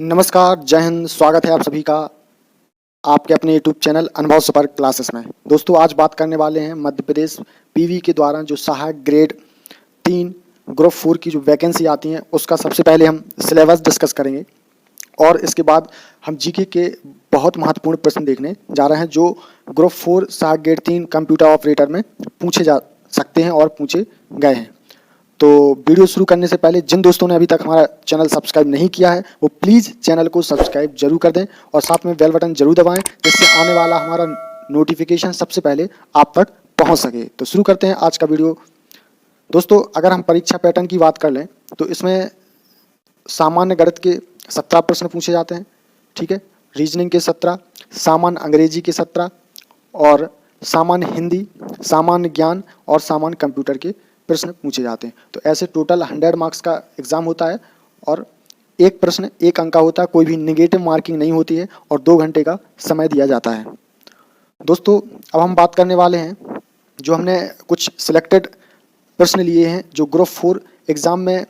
नमस्कार, जय हिंद। स्वागत है आप सभी का आपके अपने यूट्यूब चैनल अनुभव सफर क्लासेस में। दोस्तों, आज बात करने वाले हैं मध्य प्रदेश पीवी के द्वारा जो सहायक ग्रेड 3 ग्रुप 4 की जो वैकेंसी आती हैं उसका सबसे पहले हम सिलेबस डिस्कस करेंगे और इसके बाद हम जीके के बहुत महत्वपूर्ण प्रश्न देखने जा रहे हैं जो ग्रुप 4 सहायक ग्रेड 3 कंप्यूटर ऑपरेटर में पूछे जा सकते हैं और पूछे गए हैं। तो वीडियो शुरू करने से पहले जिन दोस्तों ने अभी तक हमारा चैनल सब्सक्राइब नहीं किया है वो प्लीज़ चैनल को सब्सक्राइब जरूर कर दें और साथ में बेल बटन जरूर दबाएं जिससे आने वाला हमारा नोटिफिकेशन सबसे पहले आप तक पहुंच सके। तो शुरू करते हैं आज का वीडियो। दोस्तों, अगर हम परीक्षा पैटर्न की बात कर लें तो इसमें सामान्य गणित के 17 प्रश्न पूछे जाते हैं, ठीक है। रीजनिंग के 17, सामान्य अंग्रेजी के 17 और सामान्य हिंदी, सामान्य ज्ञान और सामान्य कंप्यूटर के प्रश्न पूछे जाते हैं। तो ऐसे टोटल 100 मार्क्स का एग्जाम होता है और एक प्रश्न 1 अंक का होता है, कोई भी निगेटिव मार्किंग नहीं होती है और 2 घंटे का समय दिया जाता है। दोस्तों, अब हम बात करने वाले हैं जो हमने कुछ सिलेक्टेड प्रश्न लिए हैं जो ग्रुप 4 एग्जाम में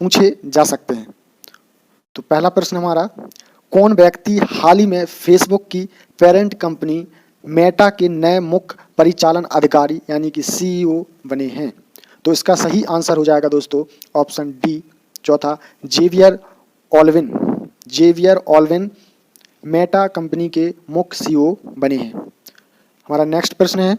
पूछे जा सकते हैं। तो पहला प्रश्न हमारा, कौन व्यक्ति हाल ही में फेसबुक की पेरेंट कंपनी मेटा के नए मुख्य परिचालन अधिकारी यानी कि सीईओ बने हैं? तो इसका सही आंसर हो जाएगा दोस्तों ऑप्शन डी, चौथा, Javier Olivan. Javier Olivan Meta company के मुख्य सीईओ बने हैं। हमारा नेक्स्ट प्रश्न है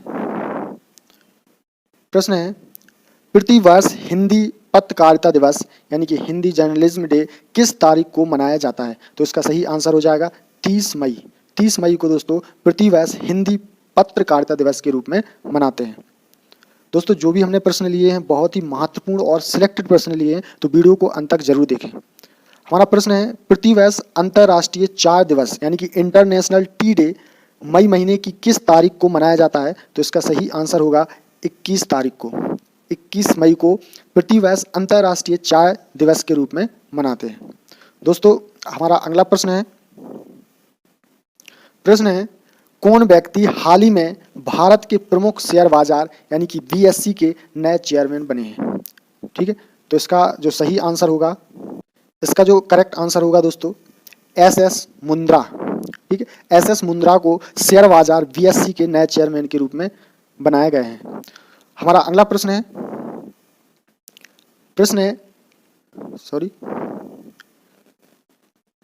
प्रतिवर्ष हिंदी पत्रकारिता दिवस यानी कि हिंदी जर्नलिज्म डे किस तारीख को मनाया जाता है? तो इसका सही आंसर हो जाएगा 30 मई। 30 मई को दोस्तों प्रतिवर्ष हिंदी पत्रकारिता दिवस के रूप में मनाते हैं। दोस्तों, जो भी हमने प्रश्न लिए हैं बहुत ही महत्वपूर्ण और सिलेक्टेड प्रश्न लिए हैं, तो वीडियो को अंत तक जरूर देखें। हमारा प्रश्न है प्रतिवर्ष अंतर्राष्ट्रीय चाय दिवस यानी कि इंटरनेशनल टी डे मई महीने की किस तारीख को मनाया जाता है? तो इसका सही आंसर होगा 21 तारीख को। 21 मई को प्रतिवर्ष अंतर्राष्ट्रीय चाय दिवस के रूप में मनाते हैं। दोस्तों, हमारा अगला प्रश्न है कौन व्यक्ति हाल ही में भारत के प्रमुख शेयर बाजार यानी कि बीएसई के नए चेयरमैन बने हैं? ठीक है, तो इसका जो सही आंसर होगा, इसका जो करेक्ट आंसर होगा दोस्तों एसएस मुंद्रा। ठीक है, एसएस मुंद्रा को शेयर बाजार बीएसई के नए चेयरमैन के रूप में बनाए गए हैं। हमारा अगला प्रश्न है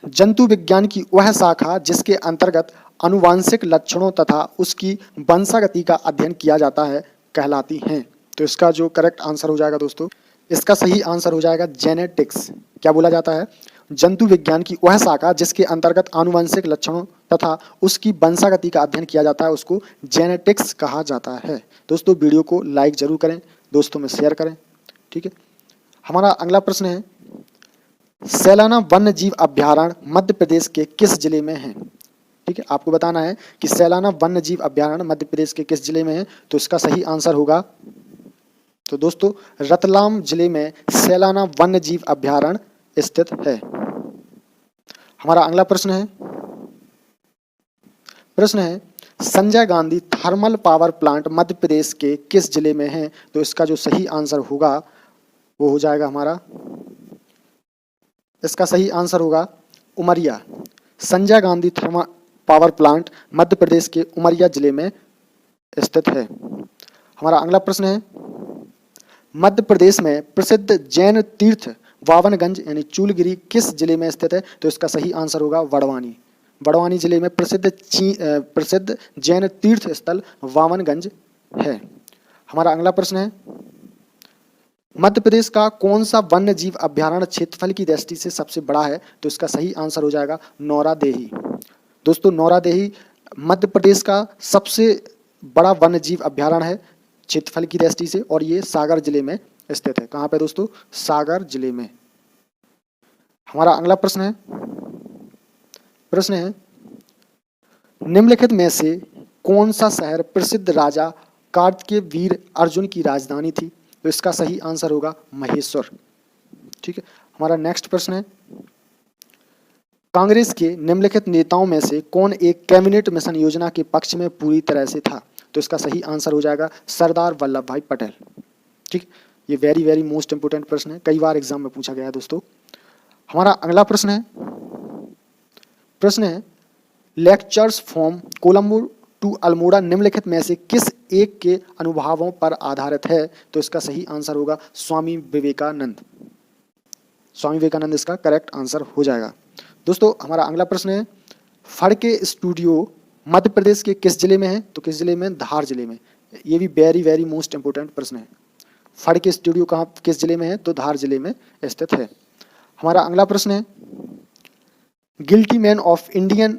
जंतु विज्ञान की वह शाखा जिसके अंतर्गत आनुवांशिक लक्षणों तथा उसकी वंशागति का अध्ययन किया जाता है कहलाती हैं? तो इसका जो करेक्ट आंसर हो जाएगा दोस्तों, इसका सही आंसर हो जाएगा जेनेटिक्स। क्या बोला जाता है? जंतु विज्ञान की वह शाखा जिसके अंतर्गत आनुवंशिक लक्षणों तथा उसकी वंशागति का अध्ययन किया जाता है उसको जेनेटिक्स कहा जाता है। दोस्तों, वीडियो को लाइक जरूर करें, दोस्तों में शेयर करें, ठीक है। हमारा अगला प्रश्न है सैलाना वन्य जीव अभ्यारण्य मध्य प्रदेश के किस जिले में है? ठीक है, आपको बताना है कि सैलाना वन्य जीव अभ्यारण्य मध्य प्रदेश के किस जिले में है। तो इसका सही आंसर होगा, तो दोस्तों रतलाम जिले में सैलाना वन्य जीव अभ्यारण्य स्थित है। हमारा अगला प्रश्न है Sanjay Gandhi thermal power plant Madhya Pradesh के किस जिले में है? तो इसका जो सही आंसर होगा वो हो जाएगा हमारा, इसका सही आंसर होगा Umaria. Sanjay Gandhi thermal power plant Madhya Pradesh के उमरिया जिले में स्थित है। हमारा अगला प्रश्न है मध्य प्रदेश में प्रसिद्ध जैन तीर्थ वावनगंज यानी चूलगिरी किस जिले में स्थित है? तो इसका सही आंसर होगा वड़वानी। वड़वानी जिले में प्रसिद्ध जैन तीर्थ स्थल वावनगंज है। हमारा अगला प्रश्न है मध्य प्रदेश का कौन सा वन्य जीव अभ्यारण्य क्षेत्रफल की दृष्टि से सबसे बड़ा है? तो इसका सही आंसर हो जाएगा नौरादेही। दोस्तों, नौरादेही मध्य प्रदेश का सबसे बड़ा वन्य जीव अभ्यारण्य है क्षेत्रफल की दृष्टि से और ये सागर जिले में स्थित है। कहाँ पे दोस्तों? सागर जिले में। हमारा अगला प्रश्न है निम्नलिखित में से कौन सा शहर प्रसिद्ध राजा कार्तिकेय वीर अर्जुन की राजधानी थी? तो इसका सही आंसर होगा महेश्वर। ठीक है, हमारा नेक्स्ट प्रश्न है कांग्रेस के निम्नलिखित नेताओं में से कौन एक कैबिनेट मिशन योजना के पक्ष में पूरी तरह से था? तो इसका सही आंसर हो जाएगा सरदार वल्लभ भाई पटेल। ठीक, ये वेरी मोस्ट इंपोर्टेंट प्रश्न है, कई बार एग्जाम में पूछा गया है दोस्तों। हमारा अगला प्रश्न है प्रश्न है lectures from Colombo to Almora निम्नलिखित में से किस एक के अनुभवों पर आधारित है? तो इसका सही आंसर होगा स्वामी विवेकानंद। स्वामी विवेकानंद इसका करेक्ट आंसर हो जाएगा। दोस्तों हमारा अगला प्रश्न है फड़के स्टूडियो मध्य प्रदेश के किस जिले में है? तो किस जिले में? धार जिले में। ये भी वेरी वेरी मोस्ट इंपोर्टेंट प्रश्न है। फड़के स्टूडियो कहाँ किस जिले में है? तो धार जिले में स्थित है। हमारा अगला प्रश्न है guilty man of Indian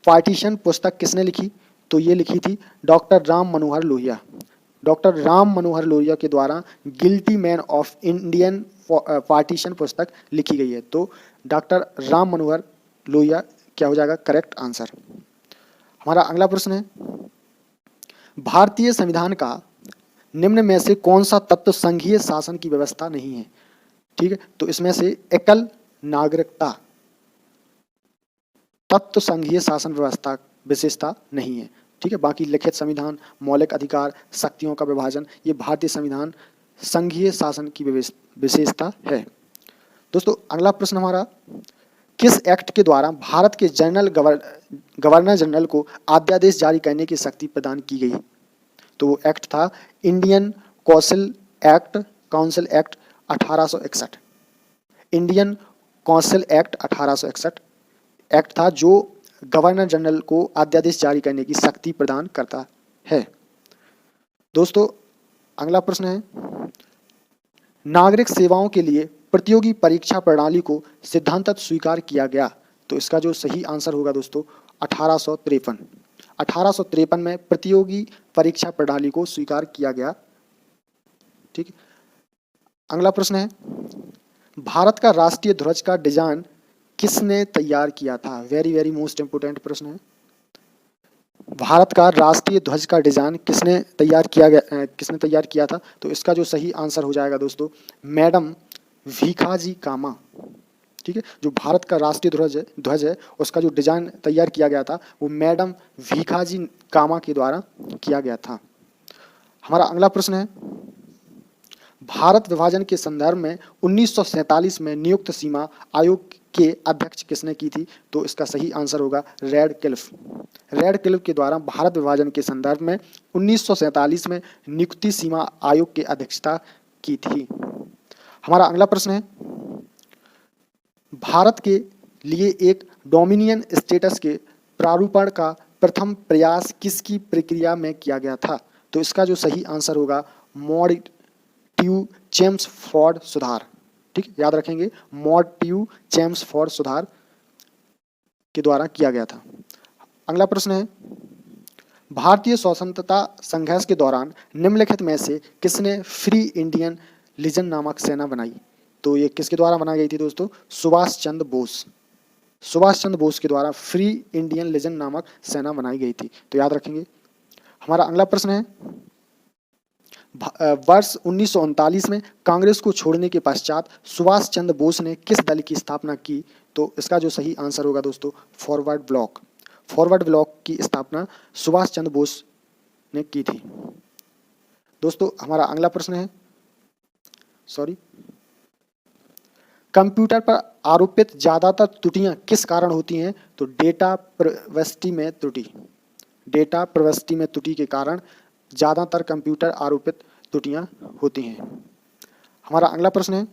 partition पुस्तक किसने लिखी? तो ये लिखी थी डॉक्टर राम मनोहर लोहिया। डॉक्टर राम मनोहर लोहिया के द्वारा guilty man of Indian partition पुस्तक लिखी गई है। तो डॉक्टर राम मनोहर लोहिया क्या हो जाएगा? Correct answer. हमारा अगला प्रश्न है भारतीय संविधान का निम्न में से कौन सा तत्व संघीय शासन की व्यवस्था नहीं है? ठीक है, तो इसमें से एकल नागरिकता तत्व संघीय शासन व्यवस्था विशेषता नहीं है। ठीक है, बाकी लिखित संविधान, मौलिक अधिकार, शक्तियों का विभाजन, ये भारतीय संविधान संघीय शासन की विशेषता है। दोस्तों अगला प्रश्न हमारा किस एक्ट के द्वारा भारत के गवर्नर जनरल को अध्यादेश जारी करने की शक्ति प्रदान की गई? तो वो एक्ट था Indian council act 1861। Indian council act 1861 act था जो गवर्नर जनरल को अध्यादेश जारी करने की शक्ति प्रदान करता है। दोस्तों अगला प्रश्न है नागरिक सेवाओं के लिए प्रतियोगी परीक्षा प्रणाली को सिद्धांततः स्वीकार किया गया? तो इसका जो सही आंसर होगा दोस्तों 1853। 1853 में प्रतियोगी परीक्षा प्रणाली को स्वीकार किया गया। ठीक है, अगला प्रश्न है भारत का राष्ट्रीय ध्वज का डिजाइन किसने तैयार किया था? वेरी वेरी मोस्ट इंपोर्टेंट प्रश्न है। भारत का राष्ट्रीय ध्वज का डिजाइन किसने तैयार किया था? तो इसका जो सही आंसर हो जाएगा दोस्तों मैडम भीखाजी कामा। ठीक है, जो भारत का राष्ट्रीय ध्वज है उसका जो डिजाइन तैयार किया गया था वो मैडम भीखाजी कामा के द्वारा किया गया था। हमारा अगला प्रश्न है भारत विभाजन के संदर्भ में 1947 में नियुक्त सीमा आयोग के अध्यक्ष किसने की थी? तो इसका सही आंसर होगा रेडक्लिफ। रेडक्लिफ के द्वारा भारत विभाजन के संदर्भ में 1947 में नियुक्ति सीमा आयोग की अध्यक्षता की थी। हमारा अगला प्रश्न है भारत के लिए एक डोमिनियन स्टेटस के प्रारूपण का प्रथम प्रयास किसकी प्रक्रिया में किया गया था? तो इसका जो सही आंसर होगा मॉन्टेग्यू-चेम्सफोर्ड सुधार। ठीक, याद रखेंगे मॉन्टेग्यू-चेम्सफोर्ड सुधार के द्वारा किया गया था। अगला प्रश्न है भारतीय स्वतंत्रता संघर्ष के दौरान निम्नलिखित में से किसने फ्री इंडियन लीजन नामक सेना बनाई? तो ये किसके द्वारा बनाई गई थी दोस्तों? सुभाष चंद्र बोस। सुभाष चंद्र बोस के द्वारा फ्री इंडियन लीजन नामक सेना बनाई गई थी। तो याद रखेंगे। हमारा अगला प्रश्न है वर्ष 1939 में कांग्रेस को छोड़ने के पश्चात सुभाष चंद्र बोस ने किस दल की स्थापना की? तो इसका जो सही आंसर होगा दोस्तों फॉरवर्ड ब्लॉक। फॉरवर्ड ब्लॉक की स्थापना सुभाष चंद्र बोस ने की थी। दोस्तों हमारा अगला प्रश्न है कंप्यूटर पर आरोपित ज्यादातर त्रुटियां किस कारण होती हैं? तो डेटा प्रविष्टि में त्रुटि। डेटा प्रविष्टि में त्रुटि के कारण ज्यादातर कंप्यूटर आरोपित त्रुटियां होती हैं। हमारा अगला प्रश्न है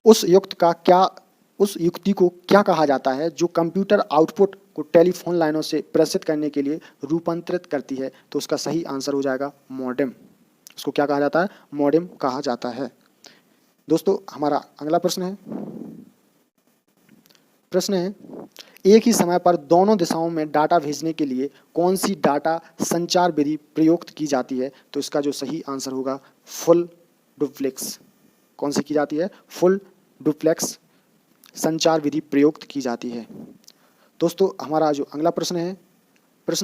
उस युक्ति को क्या कहा जाता है जो कंप्यूटर आउटपुट को टेलीफोन लाइनों से प्रेषित करने के लिए रूपांतरित करती है? तो उसका सही आंसर हो जाएगा मॉडेम। उसको क्या कहा जाता है? मॉडेम कहा जाता है। दोस्तों हमारा अगला प्रश्न है एक ही समय पर दोनों दिशाओं में डाटा भेजने के लिए कौन सी डाटा संचार विधि प्रयुक्त की जाती है? तो इसका जो सही आंसर होगा फुल डुप्लेक्स। कौन सी की जाती है? फुल डुप्लेक्स संचार विधि प्रयुक्त की जाती है। दोस्तों हमारा जो अगला प्रश्न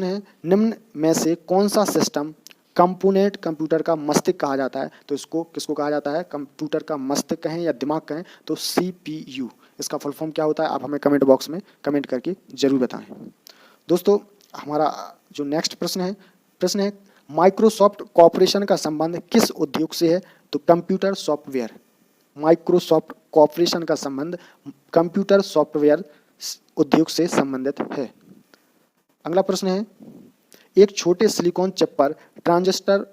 है निम्न में से कौन सा सिस्टम कंपोनेंट कंप्यूटर का मस्तिष्क कहा जाता है? तो इसको किसको कहा जाता है? कंप्यूटर का मस्तिष्क कहें या दिमाग कहें तो CPU। इसका फुल फॉर्म क्या होता है? आप हमें कमेंट बॉक्स में कमेंट करके जरूर बताएं। दोस्तों हमारा जो नेक्स्ट प्रश्न है माइक्रोसॉफ्ट कॉर्पोरेशन का संबंध किस उद्योग से है? तो कंप्यूटर सॉफ्टवेयर। माइक्रोसॉफ्ट कॉर्पोरेशन का संबंध कंप्यूटर सॉफ्टवेयर उद्योग से संबंधित है। अगला प्रश्न है, एक छोटे सिलिकॉन चिप पर ट्रांजिस्टर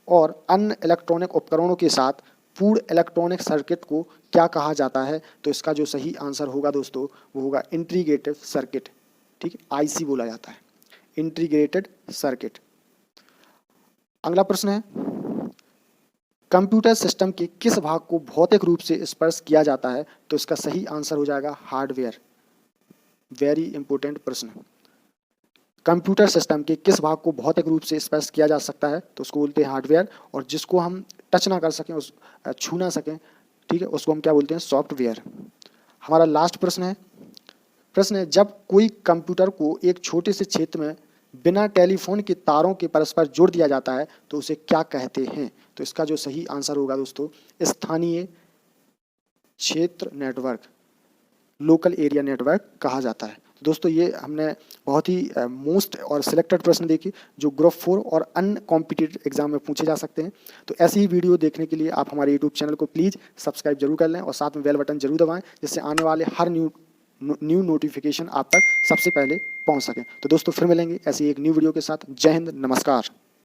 और अन्य इलेक्ट्रॉनिक उपकरणों के साथ पूर्ण इलेक्ट्रॉनिक सर्किट को क्या कहा जाता है? तो इसका जो सही आंसर होगा दोस्तों वो होगा इंटीग्रेटेड सर्किट। ठीक है, आईसी बोला जाता है, इंटीग्रेटेड सर्किट। अगला प्रश्न है, कंप्यूटर सिस्टम के किस भाग को भौतिक रूप से स्पर्श किया जाता है? तो इसका सही आंसर हो जाएगा हार्डवेयर। वेरी इंपॉर्टेंट प्रश्न। कंप्यूटर सिस्टम के किस भाग को भौतिक रूप से स्पर्श किया जा सकता है? तो उसको बोलते हैं हार्डवेयर, और जिसको हम टच ना कर सकें, उस छू ना सकें, ठीक है, उसको हम क्या बोलते हैं? सॉफ्टवेयर। हमारा लास्ट प्रश्न है, जब कोई कंप्यूटर को एक छोटे से क्षेत्र में बिना टेलीफोन के तारों के परस्पर जोड़ दिया जाता है तो उसे क्या कहते हैं? तो इसका जो सही आंसर होगा दोस्तों स्थानीय क्षेत्र नेटवर्क, लोकल एरिया नेटवर्क कहा जाता है। तो दोस्तों ये हमने बहुत ही मोस्ट और सिलेक्टेड प्रश्न देखे जो ग्रुप 4 और अन्य कॉम्पिटिटिव एग्जाम में पूछे जा सकते हैं। तो ऐसी ही वीडियो देखने के लिए आप हमारे यूट्यूब चैनल को प्लीज़ सब्सक्राइब जरूर कर लें और साथ में बेल बटन जरूर दबाएं, जिससे आने वाले हर न्यू नोटिफिकेशन आप तक सबसे पहले पहुंच सके। तो दोस्तों फिर मिलेंगे ऐसी एक न्यू वीडियो के साथ। जय हिंद, नमस्कार।